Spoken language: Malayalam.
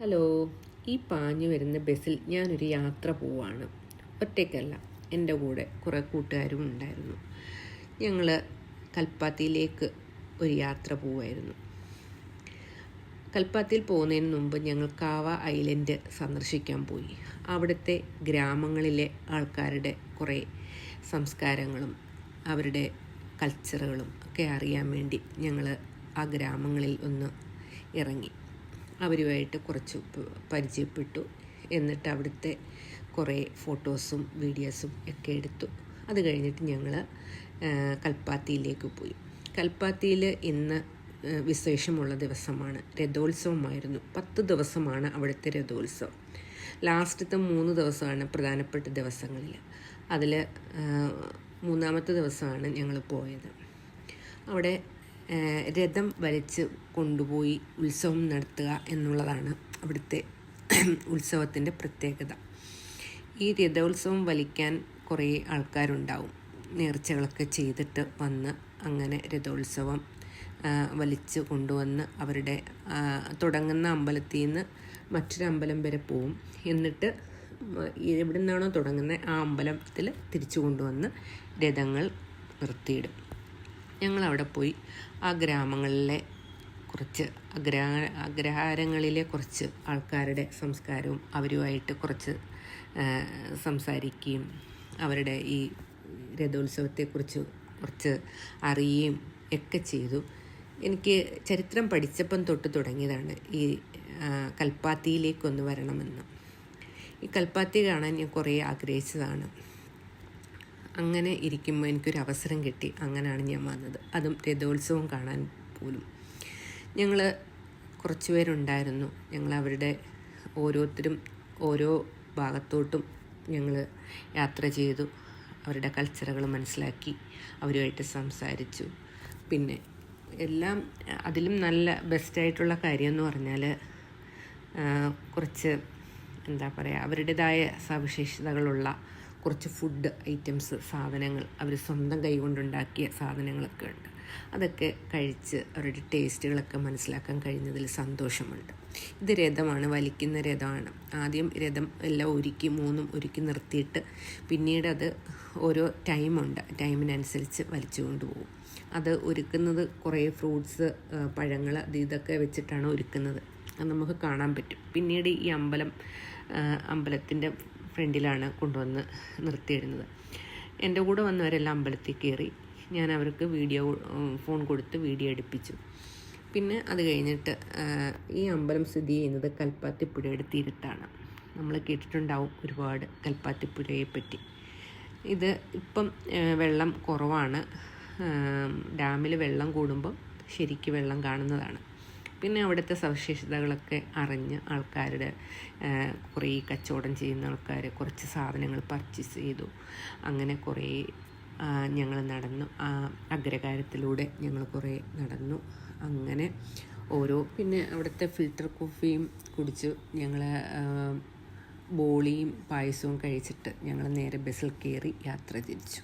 ഹലോ, ഈ പാഞ്ഞു വരുന്ന ബസ്സിൽ ഞാനൊരു യാത്ര പോവാണ്. ഒറ്റയ്ക്കല്ല, എൻ്റെ കൂടെ കുറേ കൂട്ടുകാരും ഉണ്ടായിരുന്നു. ഞങ്ങൾ കൽപ്പാത്തിയിലേക്ക് ഒരു യാത്ര പോവായിരുന്നു. കൽപ്പാത്തിയിൽ പോകുന്നതിന് മുമ്പ് ഞങ്ങൾ കാവ ഐലൻഡ് സന്ദർശിക്കാൻ പോയി. അവിടുത്തെ ഗ്രാമങ്ങളിലെ ആൾക്കാരുടെ കുറേ സംസ്കാരങ്ങളും അവരുടെ കൾച്ചറുകളും ഒക്കെ അറിയാൻ വേണ്ടി ഞങ്ങൾ ആ ഗ്രാമങ്ങളിൽ ഒന്ന് ഇറങ്ങി. അവരുമായിട്ട് കുറച്ച് പരിചയപ്പെട്ടു. എന്നിട്ട് അവിടുത്തെ കുറേ ഫോട്ടോസും വീഡിയോസും ഒക്കെ എടുത്തു. അത് കഴിഞ്ഞിട്ട് ഞങ്ങൾ കൽപ്പാത്തിയിലേക്ക് പോയി. കൽപ്പാത്തിയിൽ ഇന്ന് വിശേഷമുള്ള ദിവസമാണ്, രഥോത്സവമായിരുന്നു. 10 ദിവസമാണ് അവിടുത്തെ രഥോത്സവം. ലാസ്റ്റത്തെ 3 ദിവസമാണ് പ്രധാനപ്പെട്ട ദിവസങ്ങളിൽ. അതിൽ 3-ാമത്തെ ദിവസമാണ് ഞങ്ങൾ പോയത്. അവിടെ രഥം വലിച്ച് കൊണ്ടുപോയി ഉത്സവം നടത്തുക എന്നുള്ളതാണ് അവിടുത്തെ ഉത്സവത്തിൻ്റെ പ്രത്യേകത. ഈ രഥോത്സവം വലിക്കാൻ കുറേ ആൾക്കാരുണ്ടാവും. നേർച്ചകളൊക്കെ ചെയ്തിട്ട് വന്ന് അങ്ങനെ രഥോത്സവം വലിച്ച് കൊണ്ടുവന്ന് അവരുടെ തുടങ്ങുന്ന അമ്പലത്തിൽ നിന്ന് മറ്റൊരു അമ്പലം വരെ പോവും. എന്നിട്ട് എവിടെ നിന്നാണോ തുടങ്ങുന്നത് ആ അമ്പലത്തിൽ തിരിച്ചു കൊണ്ടുവന്ന് രഥങ്ങൾ നിർത്തിയിടും. ഞങ്ങളവിടെ പോയി ആ ഗ്രാമങ്ങളിലെ കുറച്ച് അഗ്രഹാരങ്ങളിലെ കുറച്ച് ആൾക്കാരുടെ സംസ്കാരവും അവരുമായിട്ട് കുറച്ച് സംസാരിക്കുകയും അവരുടെ ഈ രഥോത്സവത്തെക്കുറിച്ച് കുറച്ച് അറിയുകയും ഒക്കെ ചെയ്തു. എനിക്ക് ചരിത്രം പഠിച്ചപ്പം തൊട്ട് തുടങ്ങിയതാണ് ഈ കൽപ്പാത്തിയിലേക്കൊന്ന് വരണമെന്ന്. ഈ കൽപ്പാത്തി കാണാൻ ഞാൻ കുറേ ആഗ്രഹിച്ചതാണ്. അങ്ങനെ ഇരിക്കുമ്പോൾ എനിക്കൊരു അവസരം കിട്ടി. അങ്ങനെയാണ് ഞാൻ വന്നത്, അതും രഥോത്സവം കാണാൻ പോലും. ഞങ്ങൾ കുറച്ച് പേരുണ്ടായിരുന്നു. ഞങ്ങൾ അവരുടെ ഓരോരുത്തരും ഓരോ ഭാഗത്തോട്ടും ഞങ്ങൾ യാത്ര ചെയ്തു. അവരുടെ കൾച്ചറുകൾ മനസ്സിലാക്കി, അവരുമായിട്ട് സംസാരിച്ചു. പിന്നെ എല്ലാം അതിലും നല്ല ബെസ്റ്റായിട്ടുള്ള കാര്യമെന്ന് പറഞ്ഞാൽ കുറച്ച് അവരുടേതായ സവിശേഷതകളുള്ള കുറച്ച് ഫുഡ് ഐറ്റംസ്, സാധനങ്ങൾ, അവർ സ്വന്തം കൈകൊണ്ടുണ്ടാക്കിയ സാധനങ്ങളൊക്കെ ഉണ്ട്. അതൊക്കെ കഴിച്ച് അവരുടെ ടേസ്റ്റുകളൊക്കെ മനസ്സിലാക്കാൻ കഴിഞ്ഞതിൽ സന്തോഷമുണ്ട്. ഇത് രഥമാണ്, വലിക്കുന്ന രഥമാണ്. ആദ്യം രഥം എല്ലാം ഒരുക്കി നിർത്തിയിട്ട് പിന്നീട് അത് ഓരോ ടൈമുണ്ട്, ടൈമിനനുസരിച്ച് വലിച്ചു കൊണ്ടുപോകും. അത് ഒരുക്കുന്നത് കുറേ ഫ്രൂട്ട്സ്, പഴങ്ങൾ, ഇതൊക്കെ വെച്ചിട്ടാണ് ഒരുക്കുന്നത്. അത് നമുക്ക് കാണാൻ പറ്റും. പിന്നീട് ഈ അമ്പലത്തിൻ്റെ ഫ്രണ്ടിലാണ് കൊണ്ടുവന്ന് നിർത്തിയിടുന്നത്. എൻ്റെ കൂടെ വന്നവരെല്ലാം അമ്പലത്തിൽ കയറി. ഞാൻ അവർക്ക് ഫോൺ കൊടുത്ത് വീഡിയോ എടുപ്പിച്ചു. പിന്നെ അത് കഴിഞ്ഞിട്ട് ഈ അമ്പലം സ്ഥിതി ചെയ്യുന്നത് കൽപ്പാത്തിപ്പുഴയുടെ തീരത്താണ്. നമ്മൾ കേട്ടിട്ടുണ്ടാവും ഒരുപാട് കൽപ്പാത്തിപ്പുഴയെ പറ്റി. ഇത് ഇപ്പം വെള്ളം കുറവാണ്. ഡാമിൽ വെള്ളം കൂടുമ്പം ശരിക്കും വെള്ളം കാണുന്നതാണ്. പിന്നെ അവിടുത്തെ സവിശേഷതകളൊക്കെ അറിഞ്ഞ് ആൾക്കാരുടെ കുറേ കച്ചവടം ചെയ്യുന്ന ആൾക്കാർ കുറച്ച് സാധനങ്ങൾ പർച്ചേസ് ചെയ്തു. അങ്ങനെ കുറേ ഞങ്ങൾ നടന്നു. ആ അഗ്രഹാരത്തിലൂടെ ഞങ്ങൾ കുറേ നടന്നു. അങ്ങനെ പിന്നെ അവിടുത്തെ ഫിൽറ്റർ കോഫിയും കുടിച്ചു. ഞങ്ങൾ ബോളിയും പായസവും കഴിച്ചിട്ട് ഞങ്ങൾ നേരെ ബസ്സിൽ കയറി യാത്ര തിരിച്ചു.